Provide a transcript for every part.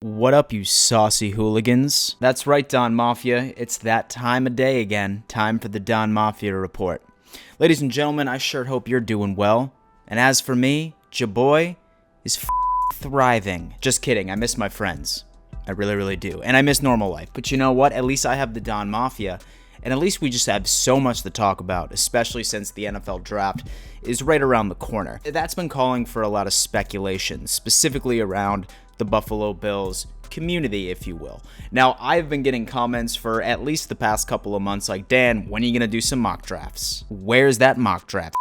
What up, you saucy hooligans? That's right, Don Mafia. It's that time of day again. Time for the Don Mafia report. Ladies and gentlemen, I sure hope you're doing well. And as for me, Jaboy is thriving. Just kidding, I miss my friends. I really do. And I miss normal life. But you know what? At least I have the Don Mafia. And at least we just have so much to talk about, especially since the NFL draft is right around the corner. That's been calling for a lot of speculation, specifically around the Buffalo Bills community, if you will. Now, I've been getting comments for at least the past couple of months like, Dan, when are you going to do some mock drafts? Where's that mock draft?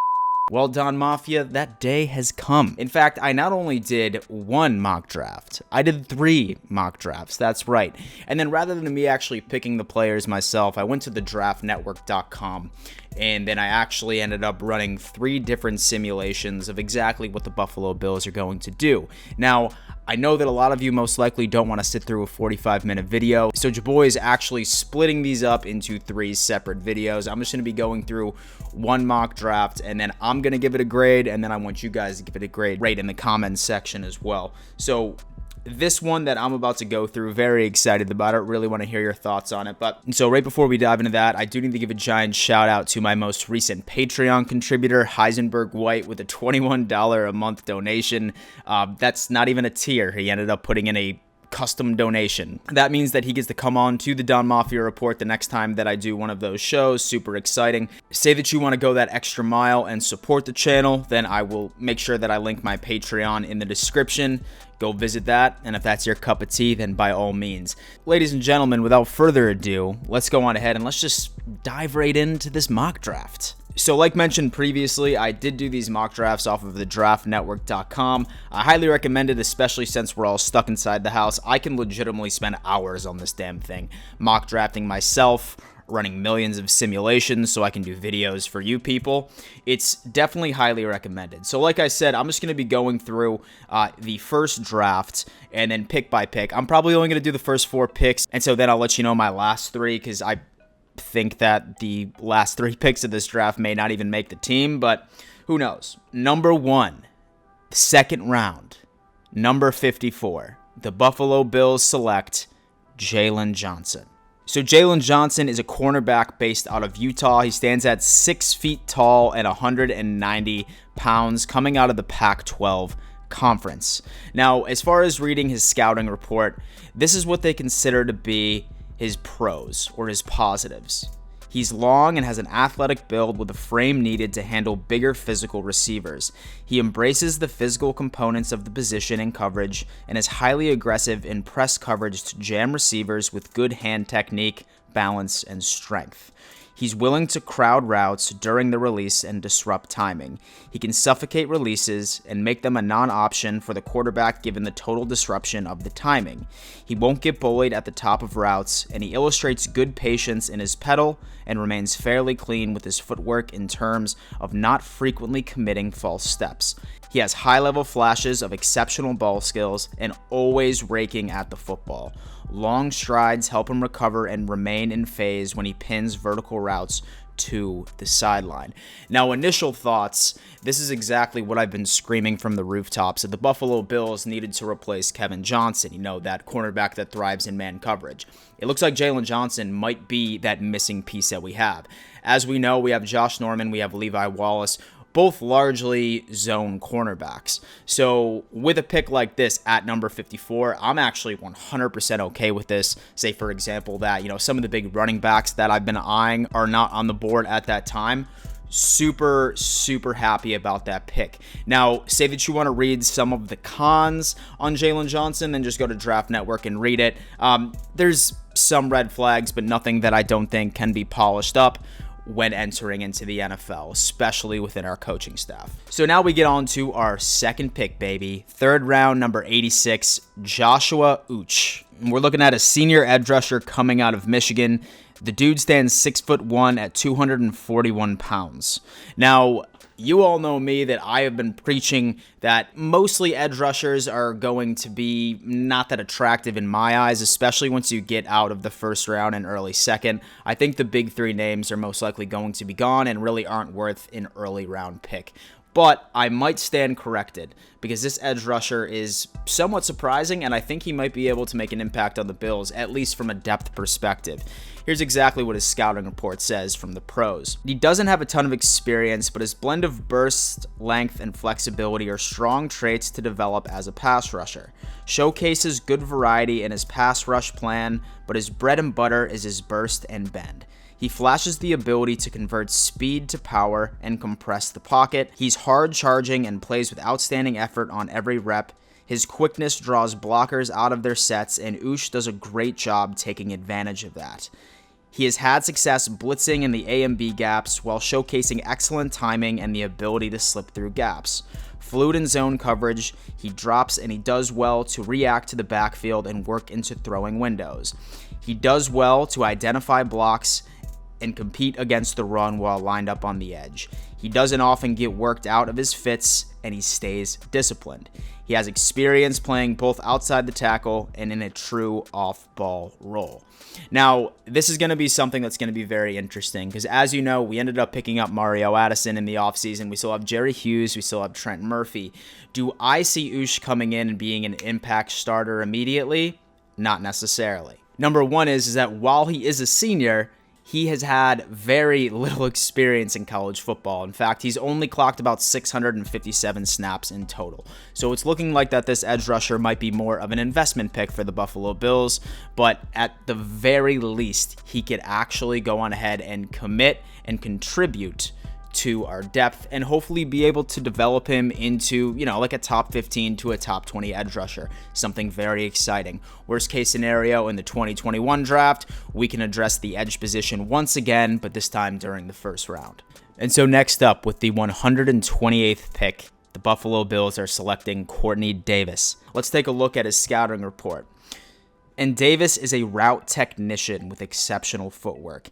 Well, Don Mafia, that day has come. In fact, I not only did one mock draft, I did 3 mock drafts, that's right. And then rather than me actually picking the players myself, I went to the draftnetwork.com, and then I actually ended up running 3 different simulations of exactly what the Buffalo Bills are going to do. Now, I know that a lot of you most likely don't want to sit through a 45-minute video, so Jaboy is actually splitting these up into 3 separate videos. I'm just going to be going through one mock draft, and then I'm going to give it a grade, and then I want you guys to give it a grade right in the comments section as well. So this one that I'm about to go through, very excited about it, really want to hear your thoughts on it. So right before we dive into that, I do need to give a giant shout out to my most recent Patreon contributor, Heisenberg White, with a $21 a month donation. That's not even a tier. He ended up putting in a custom donation. That means that he gets to come on to the Don Mafia report the next time that I do one of those shows. Super exciting. Say that you want to go that extra mile and support the channel, then I will make sure that I link my Patreon in the description. Go visit that, and if that's your cup of tea, then by all means. Ladies and gentlemen, without further ado, let's go on ahead and let's just dive right into this mock draft. So like mentioned previously, I did do these mock drafts off of the draftnetwork.com. I highly recommend it, especially since we're all stuck inside the house. I can legitimately spend hours on this damn thing, mock drafting myself, running millions of simulations so I can do videos for you people. It's definitely highly recommended. So like I said, I'm just going to be going through the first draft and then pick by pick. I'm probably only going to do the first 4 picks, and so then I'll let you know my last 3, because I think that the last 3 picks of this draft may not even make the team, but who knows. Number 1, second round, number 54, the Buffalo Bills select Jalen Johnson. So Jalen Johnson is a cornerback based out of Utah. He stands at 6 feet tall and 190 pounds, coming out of the Pac-12 conference. Now, as far as reading his scouting report, this is what they consider to be his pros or his positives. He's long and has an athletic build with a frame needed to handle bigger physical receivers. He embraces the physical components of the position in coverage and is highly aggressive in press coverage to jam receivers with good hand technique, balance, and strength. He's willing to crowd routes during the release and disrupt timing. He can suffocate releases and make them a non-option for the quarterback given the total disruption of the timing. He won't get bullied at the top of routes, and he illustrates good patience in his pedal and remains fairly clean with his footwork in terms of not frequently committing false steps. He has high-level flashes of exceptional ball skills and always raking at the football. Long strides help him recover and remain in phase when he pins vertical routes to the sideline. Now, initial thoughts, this is exactly what I've been screaming from the rooftops, that the Buffalo Bills needed to replace Kevin Johnson, that cornerback that thrives in man coverage. It looks like Jalen Johnson might be that missing piece that we have. As we know, we have Josh Norman, we have Levi Wallace, both largely zone cornerbacks. So with a pick like this at number 54, I'm actually 100% okay with this. Say, for example, that, some of the big running backs that I've been eyeing are not on the board at that time. Super happy about that pick. Now, say that you want to read some of the cons on Jalen Johnson, then just go to Draft Network and read it. There's some red flags, but nothing that I don't think can be polished up when entering into the NFL, especially within our coaching staff. So now we get on to our second pick, baby. Third round, number 86, Joshua Uche. We're looking at a senior edge rusher coming out of Michigan. The dude stands 6'1" at 241 pounds. Now, you all know me that I have been preaching that mostly edge rushers are going to be not that attractive in my eyes, especially once you get out of the first round and early second. I think the big 3 names are most likely going to be gone and really aren't worth an early round pick. But I might stand corrected because this edge rusher is somewhat surprising, and I think he might be able to make an impact on the Bills, at least from a depth perspective. Here's exactly what his scouting report says from the pros. He doesn't have a ton of experience, but his blend of burst, length, and flexibility are strong traits to develop as a pass rusher. Showcases good variety in his pass rush plan, but his bread and butter is his burst and bend. He flashes the ability to convert speed to power and compress the pocket. He's hard charging and plays with outstanding effort on every rep. His quickness draws blockers out of their sets, and Oosh does a great job taking advantage of that. He has had success blitzing in the A and B gaps while showcasing excellent timing and the ability to slip through gaps. Fluid in zone coverage, he drops and he does well to react to the backfield and work into throwing windows. He does well to identify blocks and compete against the run while lined up on the edge. He doesn't often get worked out of his fits, and he stays disciplined. He has experience playing both outside the tackle and in a true off-ball role. Now, this is going to be something that's going to be very interesting because, as you know, we ended up picking up Mario Addison in the offseason. We still have Jerry Hughes. We still have Trent Murphy. Do I see Oosh coming in and being an impact starter immediately? Not necessarily. Number one is that while he is a senior, he has had very little experience in college football. In fact, he's only clocked about 657 snaps in total. So it's looking like that this edge rusher might be more of an investment pick for the Buffalo Bills, but at the very least, he could actually go on ahead and commit and contribute to our depth and hopefully be able to develop him into, like a top 15 to a top 20 edge rusher. Something very exciting. Worst case scenario in the 2021 draft, we can address the edge position once again, but this time during the first round. And so next up, with the 128th pick, the Buffalo Bills are selecting Courtney Davis. Let's take a look at his scouting report. And Davis is a route technician with exceptional footwork.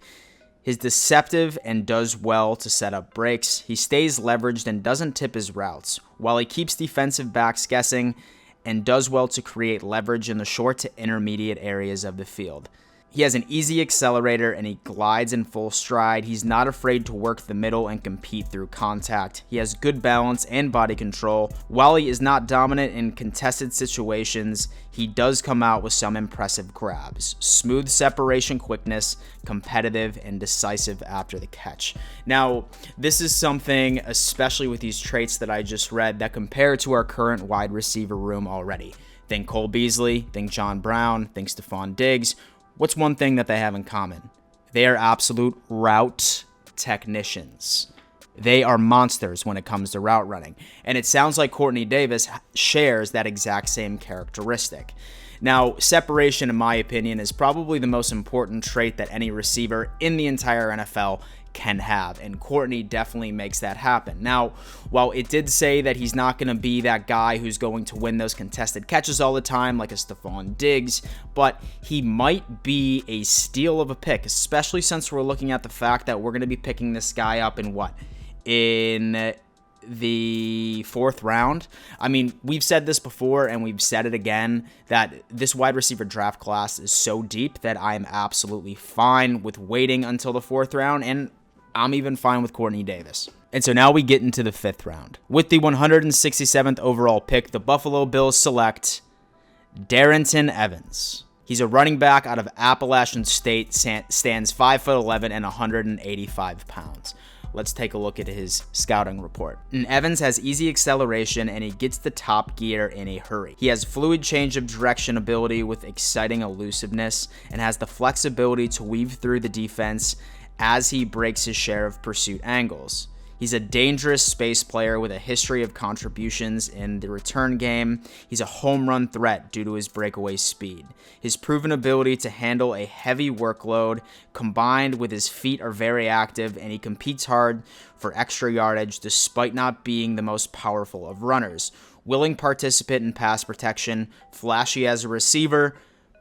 He's deceptive and does well to set up breaks. He stays leveraged and doesn't tip his routes, while he keeps defensive backs guessing and does well to create leverage in the short to intermediate areas of the field. He has an easy accelerator and he glides in full stride. He's not afraid to work the middle and compete through contact. He has good balance and body control. While he is not dominant in contested situations, he does come out with some impressive grabs. Smooth separation quickness, competitive and decisive after the catch. Now, this is something, especially with these traits that I just read, that compare to our current wide receiver room already. Think Cole Beasley, think John Brown, think Stephon Diggs. What's one thing that they have in common? They are absolute route technicians. They are monsters when it comes to route running. And it sounds like Courtney Davis shares that exact same characteristic. Now, separation, in my opinion, is probably the most important trait that any receiver in the entire NFL can have, and Courtney definitely makes that happen. Now, while it did say that he's not going to be that guy who's going to win those contested catches all the time like a Stephon Diggs, but he might be a steal of a pick, especially since we're looking at the fact that we're going to be picking this guy up in the fourth round. I mean, we've said this before and we've said it again, that this wide receiver draft class is so deep that I am absolutely fine with waiting until the fourth round, and I'm even fine with Courtney Davis. And so now we get into the fifth round. With the 167th overall pick, the Buffalo Bills select Darrynton Evans. He's a running back out of Appalachian State, stands 5'11" and 185 pounds. Let's take a look at his scouting report. And Evans has easy acceleration and he gets the top gear in a hurry. He has fluid change of direction ability with exciting elusiveness and has the flexibility to weave through the defense as he breaks his share of pursuit angles. He's a dangerous space player with a history of contributions in the return game. He's a home run threat due to his breakaway speed. His proven ability to handle a heavy workload combined with his feet are very active, and he competes hard for extra yardage despite not being the most powerful of runners. Willing participant in pass protection, flashy as a receiver,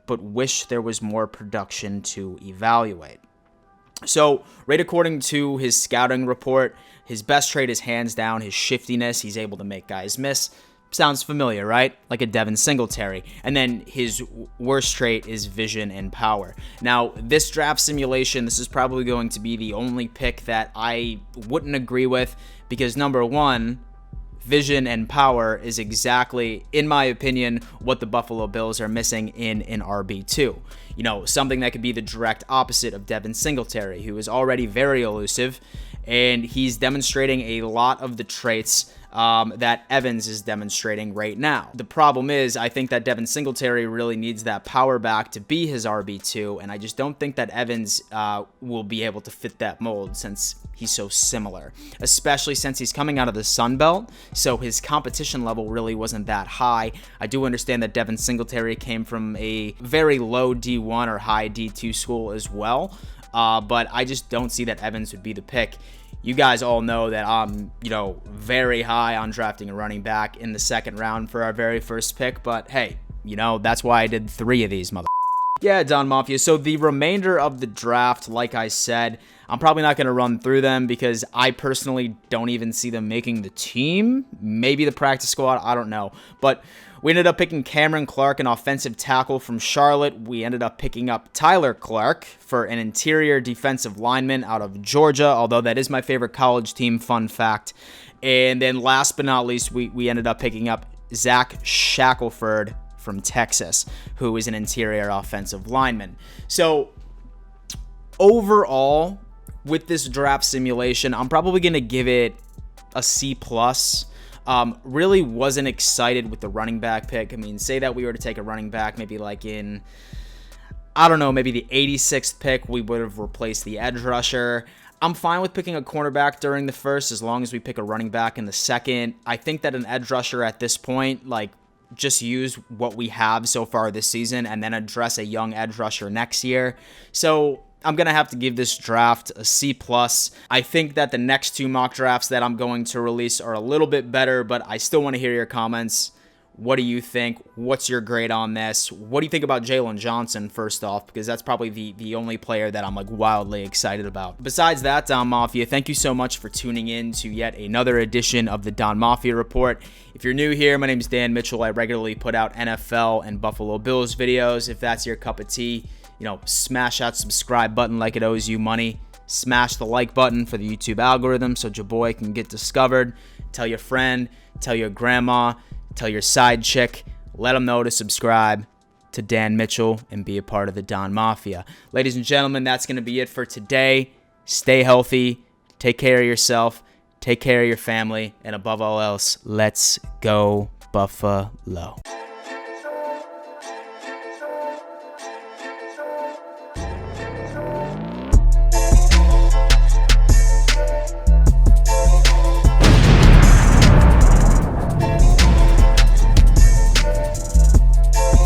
but wish there was more production to evaluate. So, right according to his scouting report, his best trait is hands down his shiftiness. He's able to make guys miss. Sounds familiar, right? Like a Devin Singletary. And then his worst trait is vision and power. Now, this draft simulation, this is probably going to be the only pick that I wouldn't agree with because, number one, vision and power is exactly, in my opinion, what the Buffalo Bills are missing in an RB2. You know, something that could be the direct opposite of Devin Singletary, who is already very elusive, and he's demonstrating a lot of the traits that Evans is demonstrating right now. The problem is, I think that Devin Singletary really needs that power back to be his RB2, and I just don't think that Evans will be able to fit that mold since he's so similar, especially since he's coming out of the Sun Belt, so his competition level really wasn't that high. I do understand that Devin Singletary came from a very low D1 or high D2 school as well, but I just don't see that Evans would be the pick. You guys all know that I'm, very high on drafting a running back in the second round for our very first pick, but hey, that's why I did 3 of these, Yeah, Don Mafia. So the remainder of the draft, like I said, I'm probably not going to run through them because I personally don't even see them making the team. Maybe the practice squad, I don't know. But we ended up picking Cameron Clark, an offensive tackle from Charlotte. We ended up picking up Tyler Clark for an interior defensive lineman out of Georgia, although that is my favorite college team, fun fact. And then last but not least, we ended up picking up Zach Shackelford from Texas, who is an interior offensive lineman. So overall, with this draft simulation, I'm probably going to give it a C+. Really wasn't excited with the running back pick. I mean, say that we were to take a running back maybe like in, maybe the 86th pick, we would have replaced the edge rusher. I'm fine with picking a cornerback during the first as long as we pick a running back in the second. I think that an edge rusher at this point, just use what we have so far this season and then address a young edge rusher next year. So I'm going to have to give this draft a C+. I think that the next 2 mock drafts that I'm going to release are a little bit better, but I still want to hear your comments. What do you think? What's your grade on this? What do you think about Jalen Johnson, first off? Because that's probably the only player that I'm wildly excited about. Besides that, Don Mafia, thank you so much for tuning in to yet another edition of the Don Mafia Report. If you're new here, my name is Dan Mitchell. I regularly put out NFL and Buffalo Bills videos. If that's your cup of tea, smash that subscribe button like it owes you money. Smash the like button for the YouTube algorithm so your boy can get discovered. Tell your friend, tell your grandma, tell your side chick, let them know to subscribe to Dan Mitchell and be a part of the Don Mafia. Ladies and gentlemen, that's going to be it for today. Stay healthy, take care of yourself, take care of your family, and above all else, let's go Buffalo.